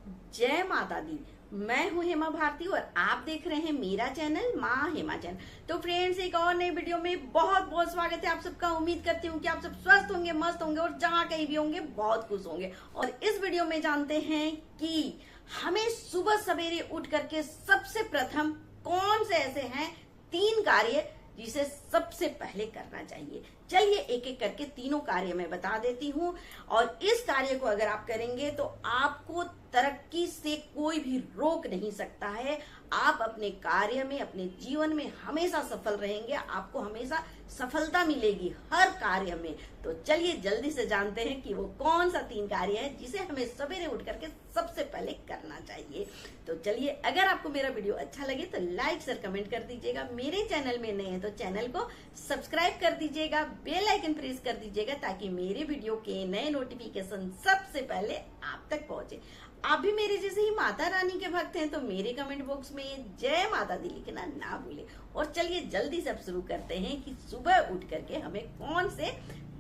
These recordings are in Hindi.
जय माता दी। मैं हूं हेमा भारती और आप देख रहे हैं मेरा चैनल माँ हेमा चैनल। तो फ्रेंड्स, एक और नई वीडियो में बहुत बहुत स्वागत है आप सबका। उम्मीद करती हूँ कि आप सब स्वस्थ होंगे, मस्त होंगे और जहाँ कहीं भी होंगे बहुत खुश होंगे। और इस वीडियो में जानते हैं कि हमें सुबह सवेरे उठ करके सबसे प्रथम कौन से ऐसे हैं 3 कार्य जिसे सबसे पहले करना चाहिए। चलिए एक एक करके तीनों कार्य मैं बता देती हूँ, और इस कार्य को अगर आप करेंगे तो आपको तरक्की से कोई भी रोक नहीं सकता है। आप अपने कार्य में, अपने जीवन में हमेशा सफल रहेंगे, आपको हमेशा सफलता मिलेगी हर कार्य में। तो चलिए जल्दी से जानते हैं कि वो कौन सा 3 कार्य है जिसे हमें सवेरे उठ करके सबसे पहले करना चाहिए। तो चलिए, अगर आपको मेरा वीडियो अच्छा लगे तो लाइक शेयर कमेंट कर दीजिएगा। मेरे चैनल में नए हैं तो चैनल को सब्सक्राइब कर दीजिएगा, बेल आइकन प्रेस कर दीजिएगा ताकि मेरे वीडियो के नए नोटिफिकेशन सबसे पहले आप तक पहुंचे। आप भी मेरे जैसे ही माता रानी के भक्त हैं तो मेरे कमेंट बॉक्स में जय माता दी लिखना ना भूलें। और चलिए जल्दी से अब शुरू करते हैं कि सुबह उठ करके हमें कौन से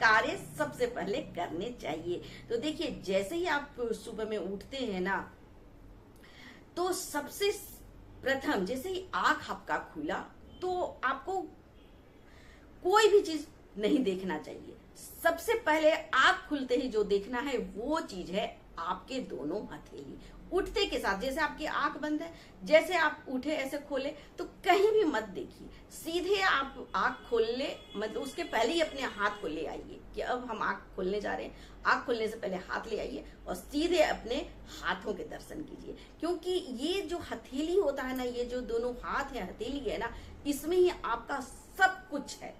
कार्य सबसे पहले करने चाहिए। तो देखिए, जैसे ही आप सुबह में उठते हैं ना, तो सबसे प्रथम जैसे ही आंख आपका खुला तो आपको कोई भी चीज नहीं देखना चाहिए। सबसे पहले आंख खुलते ही जो देखना है वो चीज है आपके दोनों हथेली। उठते के साथ जैसे आपकी आंख बंद है, जैसे आप उठे ऐसे खोले तो कहीं भी मत देखिए, सीधे आप आंख खोल ले, मतलब उसके पहले ही अपने हाथ को ले आइए कि अब हम आंख खोलने जा रहे हैं। आंख खोलने से पहले हाथ ले आइए और सीधे अपने हाथों के दर्शन कीजिए, क्योंकि ये जो हथेली होता है ना, ये जो दोनों हाथ है, हथेली है ना, इसमें ही आपका सब कुछ है।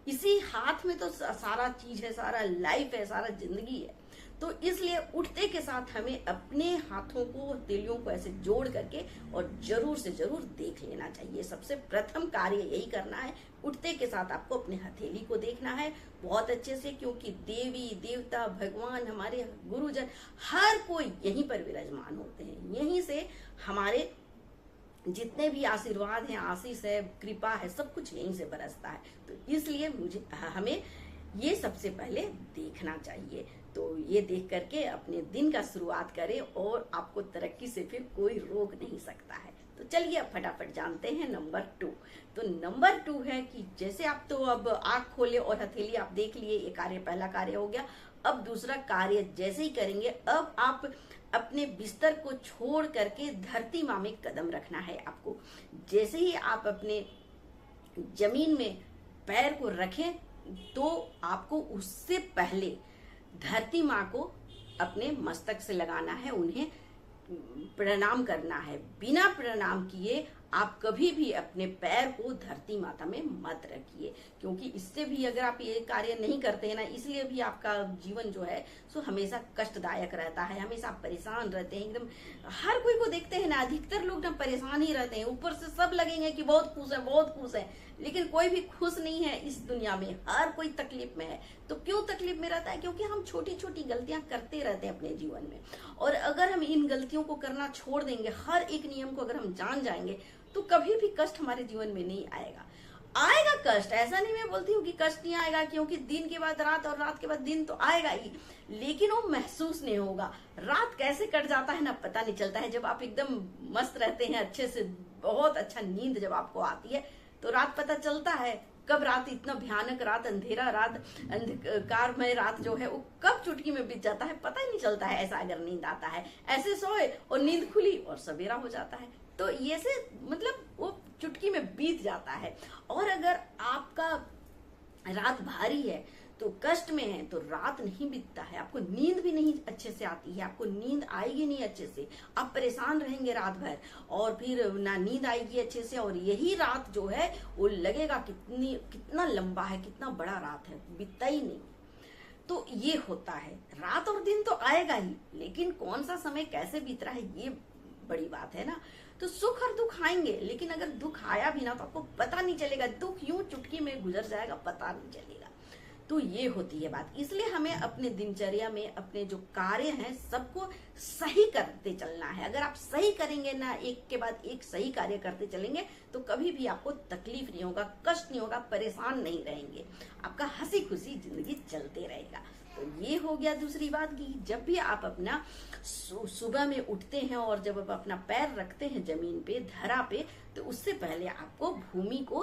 इसी हाथ में तो सारा चीज है, सारा लाइफ है, सारा जिंदगी है। तो इसलिए उठते के साथ हमें अपने हाथों को, हथेलियों को ऐसे जोड़ करके और जरूर से जरूर देख लेना चाहिए। सबसे प्रथम कार्य यही करना है। उठते के साथ आपको अपने हथेली को देखना है बहुत अच्छे से, क्योंकि देवी देवता, भगवान, हमारे गुरुजन, हर कोई यहीं पर विराजमान होते हैं। यहीं से हमारे जितने भी आशीर्वाद हैं, आशीष है, कृपा है, सब कुछ यहीं से बरसता है। तो इसलिए हमें ये सबसे पहले देखना चाहिए। तो ये देख करके अपने दिन का शुरुआत करें और आपको तरक्की से फिर कोई रोक नहीं सकता है। तो चलिए अब फटाफट जानते हैं नंबर 2। तो नंबर 2 है कि जैसे आप तो अब आंख खोले और हथेली आप देख लिए, ये कार्य पहला कार्य हो गया। अब दूसरा कार्य जैसे ही करेंगे, अब आप अपने बिस्तर को छोड़ करके धरती माँ में कदम रखना है आपको। जैसे ही आप अपने जमीन में पैर को रखें तो आपको उससे पहले धरती माँ को अपने मस्तक से लगाना है, उन्हें प्रणाम करना है। बिना प्रणाम किए आप कभी भी अपने पैर को धरती माता में मत रखिए, क्योंकि इससे भी अगर आप ये कार्य नहीं करते हैं ना, इसलिए भी आपका जीवन जो है सो हमेशा कष्टदायक रहता है, हमेशा आप परेशान रहते हैं एकदम। हर कोई को देखते हैं ना, अधिकतर लोग ना परेशान ही रहते हैं। ऊपर से सब लगेंगे कि बहुत खुश है, बहुत खुश है, लेकिन कोई भी खुश नहीं है इस दुनिया में। हर कोई तकलीफ में है। तो क्यों तकलीफ में रहता है? क्योंकि हम छोटी छोटी गलतियां करते रहते हैं अपने जीवन में। और अगर हम इन गलतियों को करना छोड़ देंगे, हर एक नियम को अगर हम जान जाएंगे, तो कभी भी कष्ट हमारे जीवन में नहीं आएगा। आएगा कष्ट, ऐसा नहीं मैं बोलती हूँ कि कष्ट नहीं आएगा, क्योंकि दिन के बाद रात और रात के बाद दिन तो आएगा ही, लेकिन वो महसूस नहीं होगा। रात कैसे कट जाता है ना, पता नहीं चलता है। जब आप एकदम मस्त रहते हैं, अच्छे से, बहुत अच्छा नींद जब आपको आती है, तो रात पता चलता है कब रात, इतना भयानक रात, अंधेरा रात, अंधकारमय रात जो है वो कब चुटकी में बीत जाता है पता ही नहीं चलता है। ऐसा अगर नींद आता है, ऐसे सोए और नींद खुली और सवेरा हो जाता है, तो ये से मतलब वो चुटकी में बीत जाता है। और अगर आपका रात भारी है तो कष्ट में है तो रात नहीं बीतता है, आपको नींद भी नहीं अच्छे से आती है, आपको नींद आएगी नहीं अच्छे से, आप परेशान रहेंगे रात भर और फिर ना नींद आएगी अच्छे से। और यही रात जो है वो लगेगा कितना लंबा है, कितना बड़ा रात है, बीतता ही नहीं। तो ये होता है, रात और दिन तो आएगा ही, लेकिन कौन सा समय कैसे बीत रहा है ये बड़ी बात है ना। तो सुख और दुख आएंगे, लेकिन अगर दुख आया भी ना तो आपको पता नहीं चलेगा, दुख यूं चुटकी में गुजर जाएगा, पता नहीं चलेगा। तो ये होती है बात। इसलिए हमें अपने दिनचर्या में अपने जो कार्य हैं सबको सही करते चलना है। अगर आप सही करेंगे ना, एक के बाद एक सही कार्य करते चलेंगे, तो कभी भी आपको तकलीफ नहीं होगा, कष्ट नहीं होगा, परेशान नहीं रहेंगे, आपका हंसी खुशी जिंदगी चलते रहेगा। तो तो ये हो गया दूसरी बात कि जब भी आप अपना सुबह में उठते हैं और जब आप अपना पैर रखते हैं जमीन पे, धरा पे, तो उससे पहले आपको भूमि को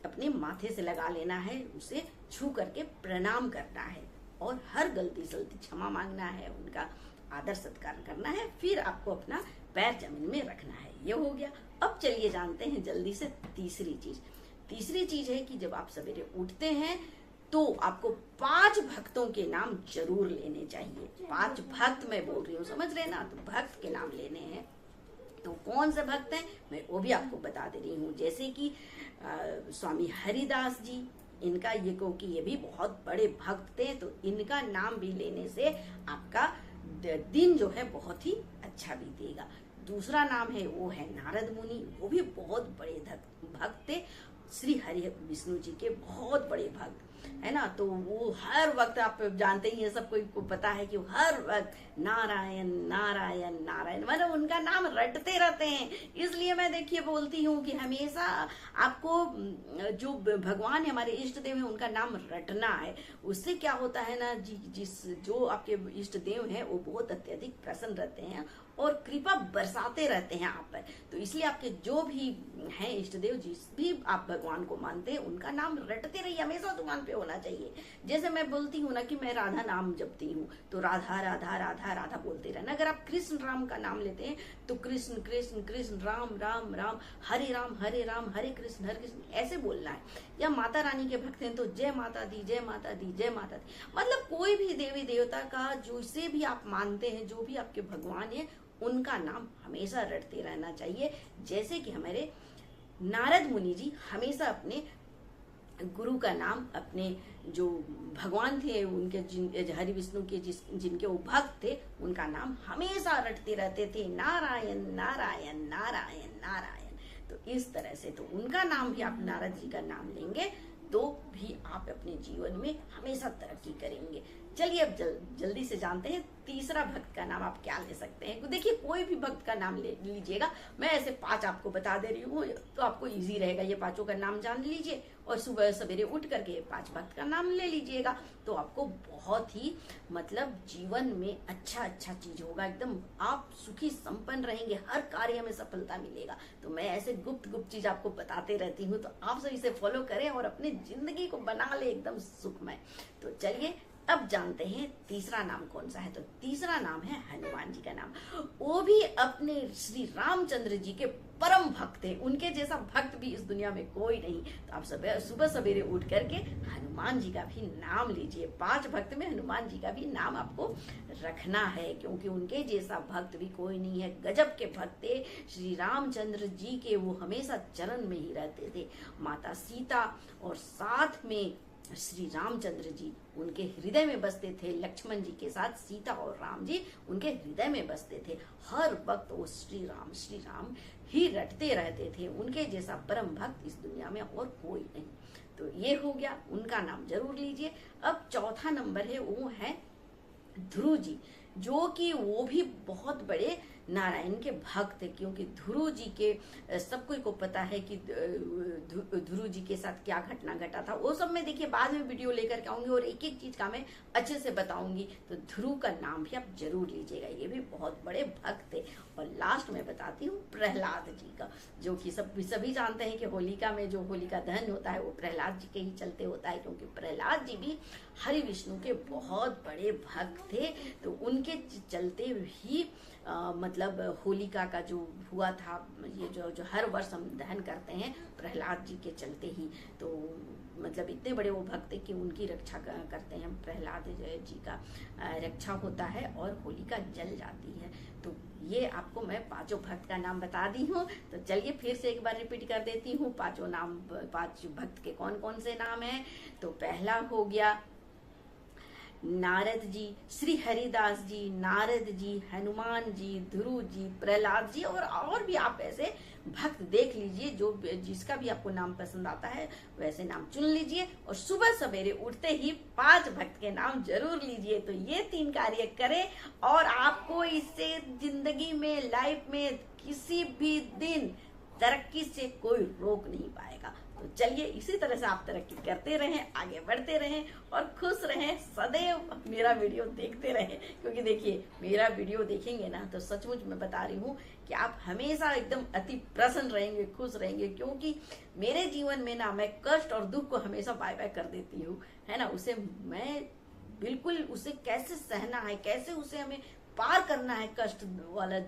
अपने माथे से लगा लेना है, उसे छू करके प्रणाम करना है और हर गलती सलती क्षमा मांगना है, उनका आदर सत्कार करना है, फिर आपको अपना पैर जमीन में रखना है। ये हो गया। अब चलिए जानते हैं जल्दी से तीसरी चीज। तीसरी चीज है कि जब आप सवेरे उठते हैं तो आपको 5 भक्तों के नाम जरूर लेने चाहिए। 5 भक्त मैं बोल रही हूँ, समझ रहे ना? तो भक्त के नाम लेने हैं। तो कौन से भक्त हैं मैं वो भी आपको बता दे रही हूँ। जैसे कि स्वामी हरिदास जी, इनका ये क्योंकि ये भी बहुत बड़े भक्त थे, तो इनका नाम भी लेने से आपका दिन जो है बहुत ही अच्छा बीतेगा। दूसरा नाम है वो है नारद मुनि, वो भी बहुत बड़े भक्त थे, श्री हरि विष्णु जी के बहुत बड़े भक्त है ना। तो वो हर वक्त, आप जानते ही है, सबको पता है कि वो हर वक्त नारायण नारायण नारायण, मतलब उनका नाम रटते रहते हैं। इसलिए मैं देखिए बोलती हूँ कि हमेशा आपको जो भगवान है, हमारे इष्ट देव है, उनका नाम रटना है। उससे क्या होता है ना, जो आपके इष्ट देव हैं वो बहुत अत्यधिक प्रसन्न रहते हैं और कृपा बरसाते रहते हैं आप पर। तो इसलिए आपके जो भी हैं इष्ट देव, जिस भी आप भगवान को मानते हैं, उनका नाम रटते रहिए, हमेशा जुबान पे होना चाहिए। जैसे मैं बोलती हूँ ना कि मैं राधा नाम जपती हूँ, तो राधा राधा राधा राधा बोलते रहना। अगर आप कृष्ण राम का नाम लेते हैं तो कृष्ण कृष्ण कृष्ण राम राम राम, हरे राम हरे कृष्ण ऐसे बोलना है। या माता रानी के भक्त हैं तो जय माता दी जय माता दी जय माता दी। मतलब कोई भी देवी देवता का जिसे भी आप मानते हैं, जो भी आपके भगवान है, उनका नाम हमेशा रटते रहना चाहिए। जैसे कि हमारे नारद मुनि जी हमेशा अपने गुरु का नाम, अपने जो भगवान थे उनके, हरि विष्णु के जिनके वो भक्त थे, उनका नाम हमेशा रटते रहते थे, नारायण नारायण नारायण नारायण। तो इस तरह से तो उनका नाम भी, आप नारद जी का नाम लेंगे तो भी आप अपने जीवन में हमेशा तरक्की करेंगे। चलिए अब जल्दी से जानते हैं तीसरा भक्त का नाम आप क्या ले सकते हैं। देखिए कोई भी भक्त का नाम ले लीजिएगा, मैं ऐसे 5 आपको बता दे रही हूँ तो आपको इजी रहेगा। ये 5 का नाम जान लीजिए और सुबह सवेरे उठ करके 5 भक्त का नाम ले लीजिएगा, तो आपको बहुत ही मतलब जीवन में अच्छा चीज होगा, एकदम आप सुखी संपन्न रहेंगे, हर कार्य में सफलता मिलेगा। तो मैं ऐसे गुप्त चीज आपको बताते रहती हूँ, तो आप सब इसे फॉलो करें और अपनी जिंदगी को बना ले एकदम सुखमय। तो चलिए अब जानते हैं तीसरा नाम कौन सा है। तो तीसरा नाम है हनुमान जी का नाम। वो भी अपने श्री रामचंद्र जी के परम भक्त थे, उनके जैसा भक्त भी इस दुनिया में कोई नहीं। तो आप सुबह सवेरे उठ करके हनुमान जी का भी नाम लीजिए। 5 भक्त में हनुमान जी का भी नाम आपको रखना है, क्योंकि उनके जैसा भक्त भी कोई नहीं है। गजब के भक्त थे श्री रामचंद्र जी के, वो हमेशा चरण में ही रहते थे। माता सीता और साथ में श्री रामचंद्र जी उनके हृदय में बसते थे। लक्ष्मण जी के साथ सीता और राम जी उनके हृदय में बसते थे। हर वक्त वो श्री राम ही रटते रहते थे। उनके जैसा परम भक्त इस दुनिया में और कोई नहीं। तो ये हो गया, उनका नाम जरूर लीजिए। अब चौथा नंबर है, वो है ध्रुव जी, जो कि वो भी बहुत बड़े नारायण के भक्त है। क्योंकि ध्रुव जी के सबको को पता है कि ध्रुव जी के साथ क्या घटना घटा था, वो सब मैं देखिए बाद में वीडियो लेकर के आऊंगी और एक चीज का मैं अच्छे से बताऊंगी। तो ध्रुव का नाम भी आप जरूर लीजिएगा, ये भी बहुत बड़े भक्त थे। और लास्ट में बताती हूँ प्रहलाद जी का, जो कि सभी जानते हैं कि होलिका में जो होलिका दहन होता है वो प्रहलाद जी के ही चलते होता है, क्योंकि प्रहलाद जी भी हरि विष्णु के बहुत बड़े भक्त थे। तो उनके चलते ही मतलब होलिका का जो हुआ था, ये जो हर वर्ष हम दहन करते हैं प्रहलाद जी के चलते ही। तो मतलब इतने बड़े वो भक्त कि उनकी रक्षा करते हैं, प्रहलाद जी का रक्षा होता है और होलिका जल जाती है। तो ये आपको मैं 5 भक्त का नाम बता दी हूँ। तो चलिए फिर से एक बार रिपीट कर देती हूँ 5 भक्त के कौन से नाम है। तो पहला हो गया नारद जी, श्री हरिदास जी, नारद जी, हनुमान जी, ध्रुव जी, प्रहलाद जी, और भी आप ऐसे भक्त देख लीजिए, जो जिसका भी आपको नाम पसंद आता है वैसे नाम चुन लीजिए। और सुबह सवेरे उठते ही 5 भक्त के नाम जरूर लीजिए। तो ये 3 कार्य करें और आपको इससे जिंदगी में, लाइफ में किसी भी दिन तरक्की से कोई रोक नहीं पाएगा। तो चलिए इसी तरह से आप तरक्की करते रहें, आगे बढ़ते रहें और खुश रहें, सदैव मेरा वीडियो देखते रहें। क्योंकि देखिए मेरा वीडियो देखेंगे ना तो सचमुच मैं बता रही हूँ कि आप हमेशा एकदम अति प्रसन्न रहेंगे, खुश रहेंगे। क्योंकि मेरे जीवन में ना मैं कष्ट और दुख को हमेशा बाय बाय कर देती हूँ, है ना। उसे मैं बिल्कुल, उसे कैसे सहना है, कैसे उसे हमें पार करना है कष्ट वाला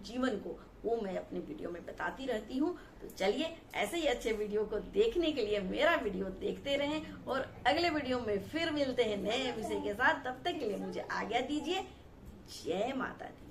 जीवन को, वो मैं अपने वीडियो में बताती रहती हूँ। तो चलिए ऐसे ही अच्छे वीडियो को देखने के लिए मेरा वीडियो देखते रहें और अगले वीडियो में फिर मिलते हैं नए विषय के साथ। तब तक के लिए मुझे आज्ञा दीजिए। जय माता दी।